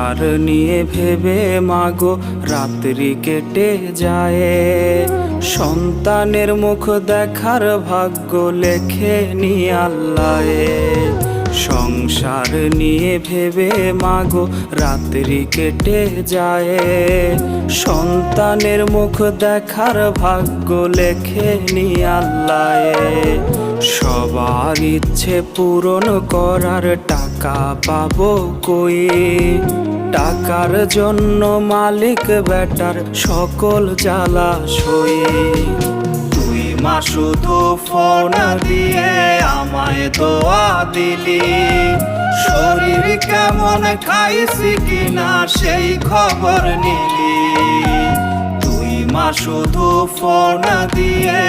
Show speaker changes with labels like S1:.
S1: সংসার নিয়ে ভেবে মাগো রাত্রি কেটে যায়, সন্তানের মুখ দেখার ভাগ্য লেখে নি আল্লাহে। সংসার নিয়ে ভেবে মাগো রাত্রি কেটে যায়, সন্তানের মুখ দেখার ভাগ্য লেখে নি আল্লাহে। সবার ইচ্ছে পূরণ করার টাকা পাবো কই, টাকার জন্য মালিক বেটার সকল জ্বালা সই। তুই মা শুধু ফোন দিয়ে আমায় দোয়া দিলি, শরীর কেমন খাইছি কিনা সেই খবর নিলি। তুই মা শুধু ফোন দিয়ে